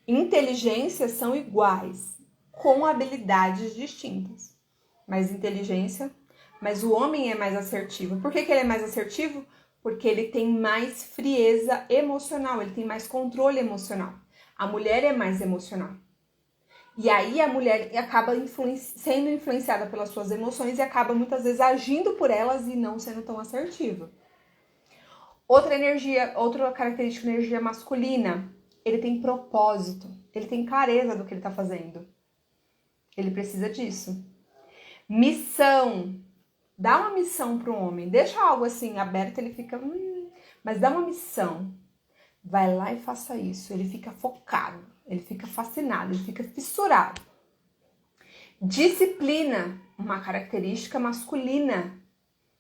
Speaker 1: inteligências são iguais, com habilidades distintas. Mas o homem é mais assertivo. Por que ele é mais assertivo? Porque ele tem mais frieza emocional, ele tem mais controle emocional. A mulher é mais emocional. E aí a mulher acaba sendo influenciada pelas suas emoções e acaba muitas vezes agindo por elas e não sendo tão assertiva. Outra característica da energia masculina, ele tem propósito, ele tem clareza do que ele está fazendo. Ele precisa disso. Missão. Dá uma missão para um homem. Deixa algo assim aberto, ele fica... mas dá uma missão. Vai lá e faça isso. Ele fica focado, ele fica fascinado, ele fica fissurado. Disciplina. Uma característica masculina.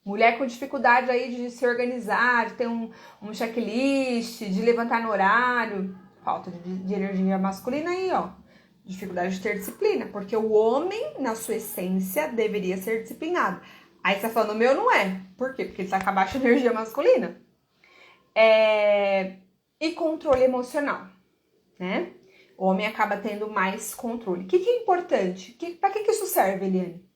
Speaker 1: Mulher com dificuldade aí de se organizar, de ter um checklist, de levantar no horário. Falta de energia masculina aí, ó. Dificuldade de ter disciplina. Porque o homem, na sua essência, deveria ser disciplinado. Aí você tá falando, o meu não é. Por quê? Porque ele tá com a baixa energia masculina. E controle emocional, né? O homem acaba tendo mais controle. O que é importante? Pra que isso serve, Eliane?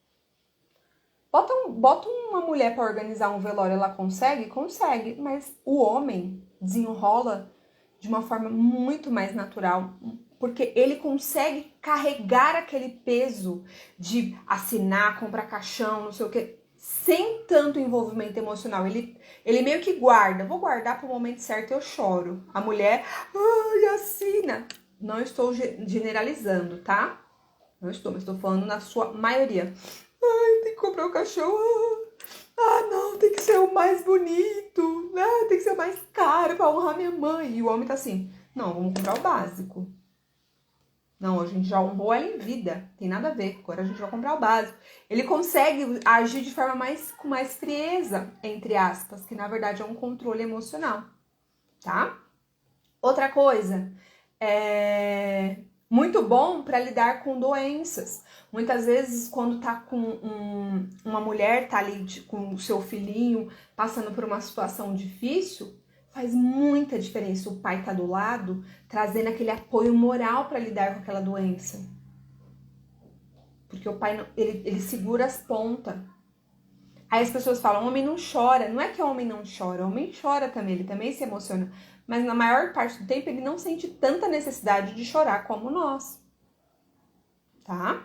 Speaker 1: Bota uma mulher para organizar um velório, ela consegue? Consegue, mas o homem desenrola de uma forma muito mais natural, porque ele consegue carregar aquele peso de assinar, comprar caixão, não sei o que, sem tanto envolvimento emocional. Ele meio que guarda, vou guardar para o momento certo, eu choro. A mulher, assina. Não estou generalizando, tá? Não estou, mas estou falando na sua maioria. Tem que comprar o caixão. Não, tem que ser o mais bonito. Tem que ser o mais caro pra honrar minha mãe. E o homem tá assim, não, vamos comprar o básico. Não, a gente já honrou ela em vida. Tem nada a ver, agora a gente vai comprar o básico. Ele consegue agir de forma com mais frieza, entre aspas, que na verdade é um controle emocional, tá? Outra coisa, muito bom para lidar com doenças. Muitas vezes, quando tá com uma mulher, tá ali com o seu filhinho, passando por uma situação difícil, faz muita diferença o pai tá do lado, trazendo aquele apoio moral para lidar com aquela doença. Porque o pai, ele segura as pontas. Aí as pessoas falam, homem não chora. Não é que o homem não chora, o homem chora também, ele também se emociona. Mas na maior parte do tempo ele não sente tanta necessidade de chorar como nós. Tá?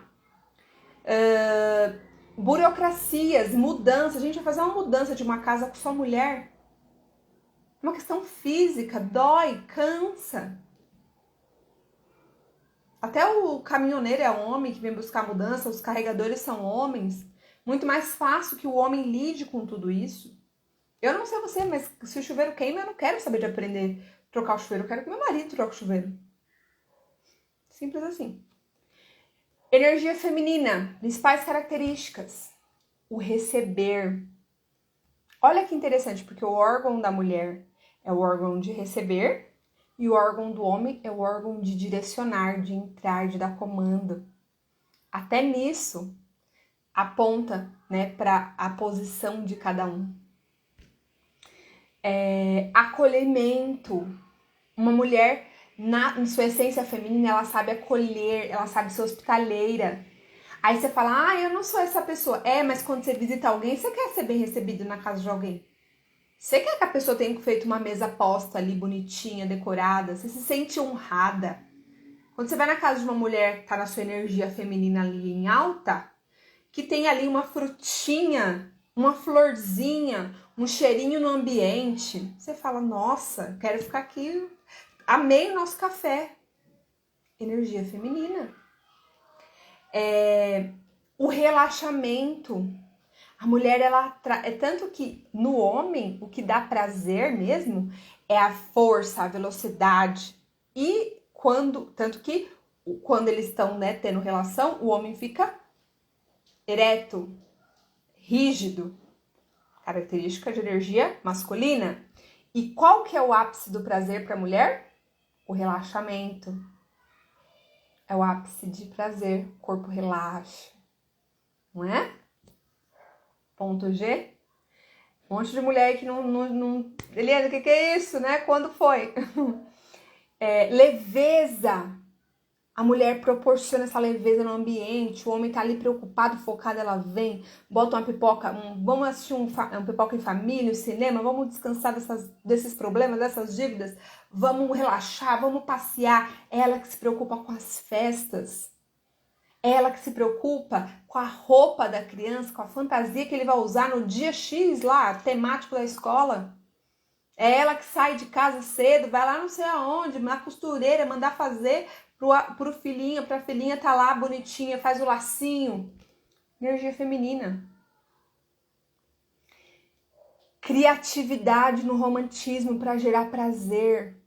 Speaker 1: Burocracias, mudanças. A gente vai fazer uma mudança de uma casa com só mulher. É uma questão física, dói, cansa. Até o caminhoneiro é homem que vem buscar mudança, os carregadores são homens. Muito mais fácil que o homem lide com tudo isso. Eu não sei você, mas se o chuveiro queima, eu não quero saber de aprender a trocar o chuveiro. Eu quero que meu marido troque o chuveiro. Simples assim. Energia feminina, principais características. O receber. Olha que interessante, porque o órgão da mulher é o órgão de receber e o órgão do homem é o órgão de direcionar, de entrar, de dar comando. Até nisso aponta, né, para a posição de cada um. Acolhimento. Uma mulher, em sua essência feminina, ela sabe acolher, ela sabe ser hospitaleira. Aí você fala, eu não sou essa pessoa. Mas quando você visita alguém, você quer ser bem recebido na casa de alguém. Você quer que a pessoa tenha feito uma mesa posta ali, bonitinha, decorada. Você se sente honrada. Quando você vai na casa de uma mulher que tá na sua energia feminina ali em alta, que tem ali uma frutinha, uma florzinha, um cheirinho no ambiente, você fala, nossa, quero ficar aqui, amei o nosso café. Energia feminina. O relaxamento. A mulher, é tanto que no homem, o que dá prazer mesmo é a força, a velocidade. E tanto que quando eles estão, né, tendo relação, o homem fica ereto, rígido. Característica de energia masculina. E qual que é o ápice do prazer para a mulher? O relaxamento. É o ápice de prazer, o corpo relaxa. Não é? Ponto G. Um monte de mulher que não... Eliana, o que é isso, né? Quando foi? Leveza. A mulher proporciona essa leveza no ambiente. O homem tá ali preocupado, focado, ela vem, bota uma pipoca, vamos assistir um pipoca em família, um cinema, vamos descansar desses problemas, dessas dívidas, vamos relaxar, vamos passear. É ela que se preocupa com as festas. É ela que se preocupa com a roupa da criança, com a fantasia que ele vai usar no dia X lá, temático da escola. É ela que sai de casa cedo, vai lá não sei aonde, na costureira, mandar fazer pro filhinho, pra filhinha tá lá bonitinha, faz o lacinho. Energia feminina. Criatividade no romantismo para gerar prazer.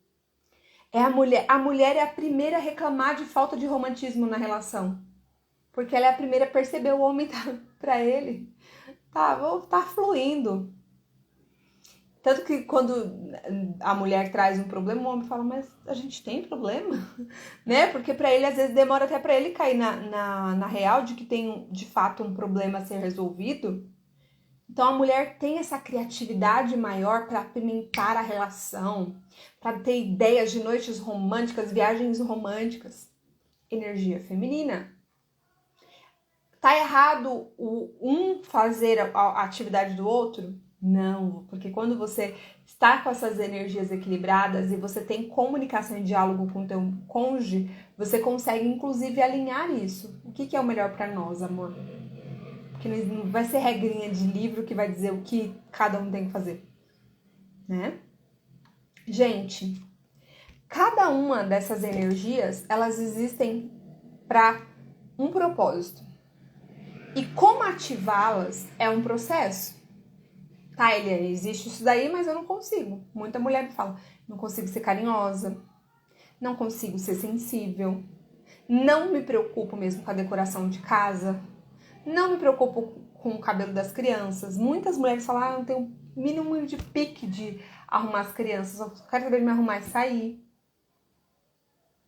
Speaker 1: A mulher é a primeira a reclamar de falta de romantismo na relação. Porque ela é a primeira a perceber o homem pra ele. Tá fluindo. Tanto que quando a mulher traz um problema, o homem fala, mas a gente tem problema? Né? Porque pra ele, às vezes, demora até pra ele cair na real de que tem, de fato, um problema a ser resolvido. Então, a mulher tem essa criatividade maior para apimentar a relação, para ter ideias de noites românticas, viagens românticas. Energia feminina. Tá errado um fazer a atividade do outro? Não, porque quando você está com essas energias equilibradas e você tem comunicação e diálogo com o teu cônjuge, você consegue, inclusive, alinhar isso. O que é o melhor para nós, amor? Porque não vai ser regrinha de livro que vai dizer o que cada um tem que fazer, né? Gente, cada uma dessas energias, elas existem para um propósito. E como ativá-las é um processo. Tá, Eliane, existe isso daí, mas eu não consigo. Muita mulher me fala, não consigo ser carinhosa, não consigo ser sensível, não me preocupo mesmo com a decoração de casa, não me preocupo com o cabelo das crianças. Muitas mulheres falam, eu não tenho o mínimo de pique de arrumar as crianças, eu quero saber de me arrumar e sair.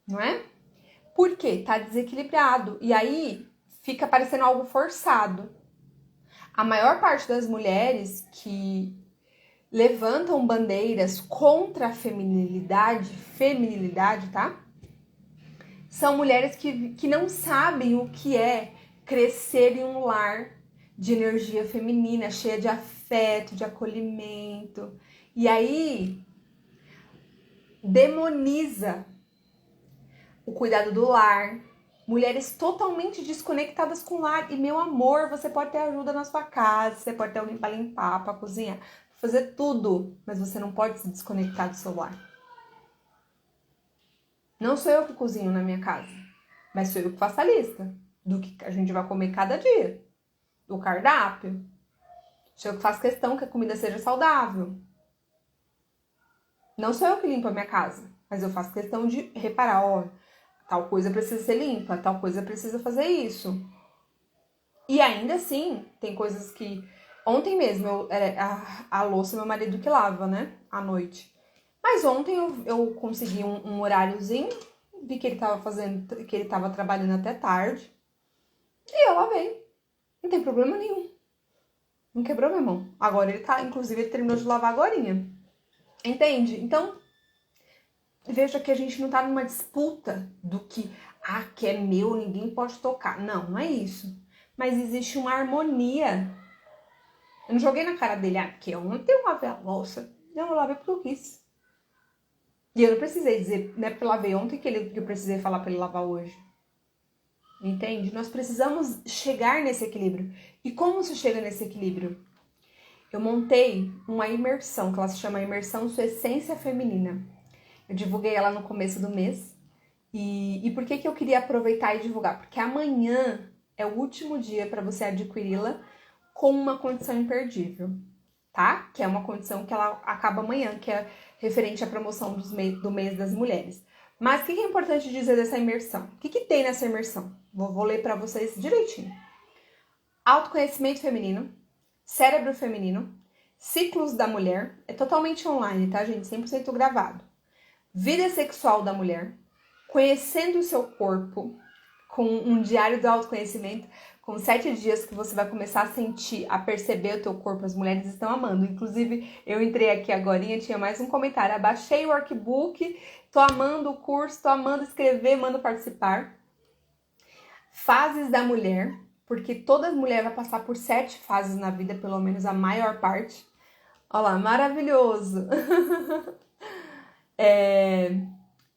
Speaker 1: Não é? Por quê? Tá desequilibrado. E aí fica parecendo algo forçado. A maior parte das mulheres que levantam bandeiras contra a feminilidade, tá? São mulheres que não sabem o que é crescer em um lar de energia feminina, cheia de afeto, de acolhimento. E aí demoniza o cuidado do lar. Mulheres totalmente desconectadas com o lar. E, meu amor, você pode ter ajuda na sua casa, você pode ter alguém para limpar, para cozinhar. fazer tudo, mas você não pode se desconectar do celular. Não sou eu que cozinho na minha casa, mas sou eu que faço a lista do que a gente vai comer cada dia, do cardápio. Sou eu que faço questão que a comida seja saudável. Não sou eu que limpo a minha casa, mas eu faço questão de reparar, ó, tal coisa precisa ser limpa, tal coisa precisa fazer isso. E ainda assim, tem coisas que... Ontem mesmo, a louça meu marido que lava, né? À noite. Mas ontem eu consegui um horáriozinho, vi que ele tava trabalhando até tarde. E eu lavei. Não tem problema nenhum. Não quebrou minha mão. Agora inclusive ele terminou de lavar agorinha. Entende? Então, veja que a gente não tá numa disputa do que é meu, ninguém pode tocar. Não, não é isso. Mas existe uma harmonia. Eu não joguei na cara dele, porque ontem eu lavei a louça. Não, eu lavei porque eu quis. E eu não precisei dizer, não é porque eu lavei ontem que eu precisei falar pra ele lavar hoje. Entende? Nós precisamos chegar nesse equilíbrio. E como se chega nesse equilíbrio? Eu montei uma imersão, que ela se chama Imersão Sua Essência Feminina. Eu divulguei ela no começo do mês. E por que eu queria aproveitar e divulgar? Porque amanhã é o último dia para você adquiri-la com uma condição imperdível, tá? Que é uma condição que ela acaba amanhã, que é referente à promoção do mês das mulheres. Mas o que é importante dizer dessa imersão? O que tem nessa imersão? Vou ler para vocês direitinho. Autoconhecimento feminino, cérebro feminino, ciclos da mulher, é totalmente online, tá, gente? 100% gravado. Vida sexual da mulher, conhecendo o seu corpo, com um diário do autoconhecimento, com 7 dias que você vai começar a sentir, a perceber o teu corpo. As mulheres estão amando. Inclusive, eu entrei aqui agorinha, tinha mais um comentário. Abaixei o workbook, tô amando o curso, tô amando escrever, amando participar. Fases da mulher, porque toda mulher vai passar por 7 fases na vida, pelo menos a maior parte. Olha lá, maravilhoso!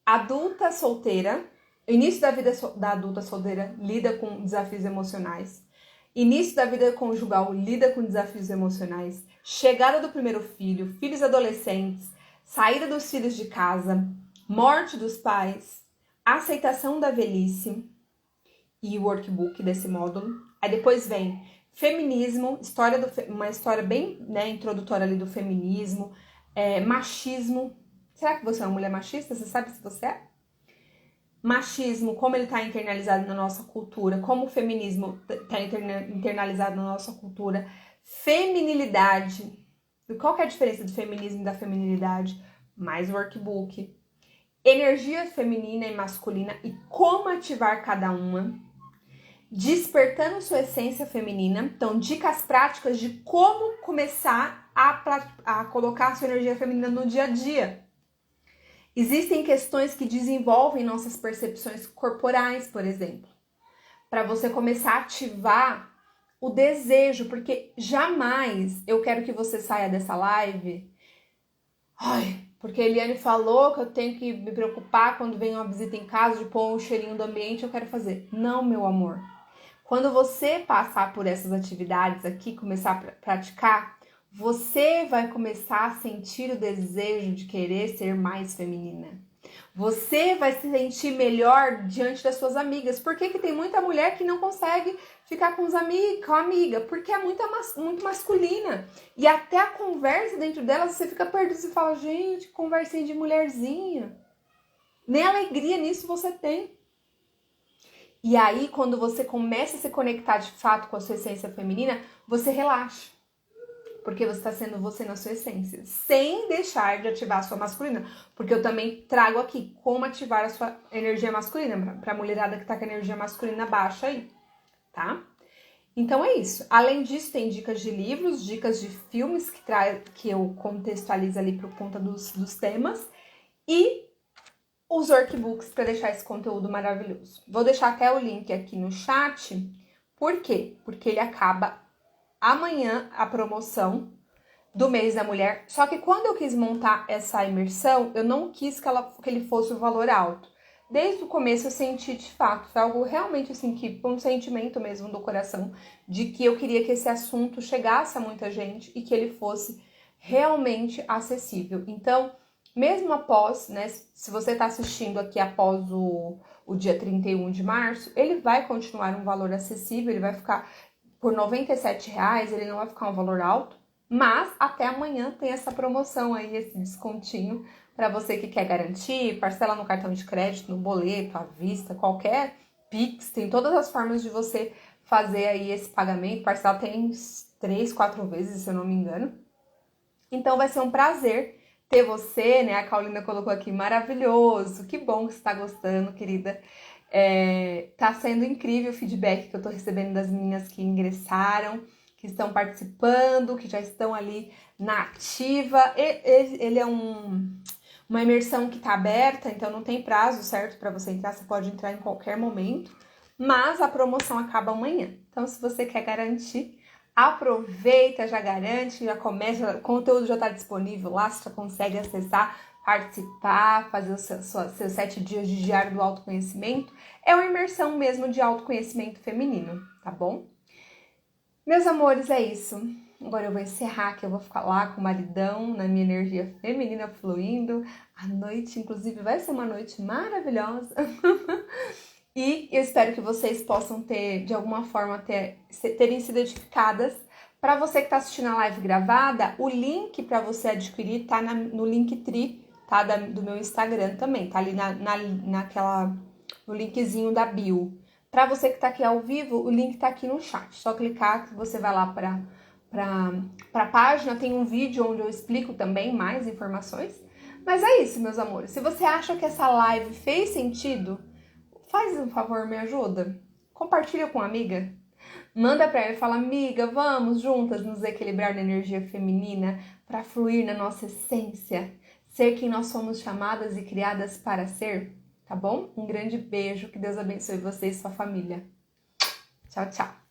Speaker 1: Adulta solteira. Início da vida da adulta solteira, lida com desafios emocionais. Início da vida conjugal, lida com desafios emocionais. Chegada do primeiro filho, filhos adolescentes, saída dos filhos de casa, morte dos pais, aceitação da velhice e o workbook desse módulo. Aí depois vem feminismo, uma história bem, né, introdutória ali do feminismo, machismo. Será que você é uma mulher machista? Você sabe se você é? Machismo, como ele está internalizado na nossa cultura, como o feminismo está internalizado na nossa cultura, feminilidade, qual que é a diferença do feminismo e da feminilidade? Mais workbook, energia feminina e masculina e como ativar cada uma, despertando sua essência feminina, então dicas práticas de como começar a colocar a sua energia feminina no dia a dia. Existem questões que desenvolvem nossas percepções corporais, por exemplo, para você começar a ativar o desejo, porque jamais eu quero que você saia dessa live, porque a Eliane falou que eu tenho que me preocupar quando vem uma visita em casa, de pôr um cheirinho do ambiente, eu quero fazer. Não, meu amor. Quando você passar por essas atividades aqui, começar a praticar, você vai começar a sentir o desejo de querer ser mais feminina. Você vai se sentir melhor diante das suas amigas. Por que tem muita mulher que não consegue ficar com a amiga? Porque é muito masculina. E até a conversa dentro delas, você fica perdido e fala, gente, conversinha de mulherzinha. Nem alegria nisso você tem. E aí, quando você começa a se conectar de fato com a sua essência feminina, você relaxa. Porque você está sendo você na sua essência, sem deixar de ativar a sua masculina. Porque eu também trago aqui como ativar a sua energia masculina, para a mulherada que está com a energia masculina baixa aí, tá? Então é isso. Além disso, tem dicas de livros, dicas de filmes que eu contextualizo ali por conta dos temas. E os workbooks para deixar esse conteúdo maravilhoso. Vou deixar até o link aqui no chat. Por quê? Porque ele acaba amanhã, a promoção do mês da mulher. Só que quando eu quis montar essa imersão, eu não quis que ele fosse o valor alto. Desde o começo eu senti de fato, foi algo realmente assim, que foi um sentimento mesmo do coração, de que eu queria que esse assunto chegasse a muita gente e que ele fosse realmente acessível. Então, mesmo após, né, se você está assistindo aqui após o dia 31 de março, ele vai continuar um valor acessível, ele vai ficar por R$ 97,00, ele não vai ficar um valor alto, mas até amanhã tem essa promoção aí, esse descontinho, para você que quer garantir, parcela no cartão de crédito, no boleto, à vista, qualquer Pix, tem todas as formas de você fazer aí esse pagamento, parcela tem 3, 4 vezes, se eu não me engano. Então vai ser um prazer ter você, né? A Caulina colocou aqui, maravilhoso, que bom que você tá gostando, querida. Tá sendo incrível o feedback que eu tô recebendo das meninas que ingressaram, que estão participando, que já estão ali na ativa. Ele é uma imersão que tá aberta, então não tem prazo certo para você entrar, você pode entrar em qualquer momento, mas a promoção acaba amanhã. Então, se você quer garantir, aproveita, já garante, já começa, o conteúdo já está disponível lá, você já consegue acessar, participar, fazer os seus 7 dias de diário do autoconhecimento. É uma imersão mesmo de autoconhecimento feminino, tá bom? Meus amores, é isso. Agora eu vou encerrar, que eu vou ficar lá com o maridão, na minha energia feminina fluindo. A noite, inclusive, vai ser uma noite maravilhosa. E eu espero que vocês possam ter, de alguma forma, terem sido edificadas. Para você que está assistindo a live gravada, o link para você adquirir tá no Linktree, tá? Do meu Instagram também, tá ali no linkzinho da bio. Para você que está aqui ao vivo, o link está aqui no chat. Só clicar que você vai lá para a página, tem um vídeo onde eu explico também mais informações. Mas é isso, meus amores. Se você acha que essa live fez sentido, faz um favor, me ajuda. Compartilha com uma amiga. Manda pra ela e fala, amiga, vamos juntas nos equilibrar na energia feminina para fluir na nossa essência, ser quem nós somos chamadas e criadas para ser, tá bom? Um grande beijo, que Deus abençoe você e sua família. Tchau, tchau.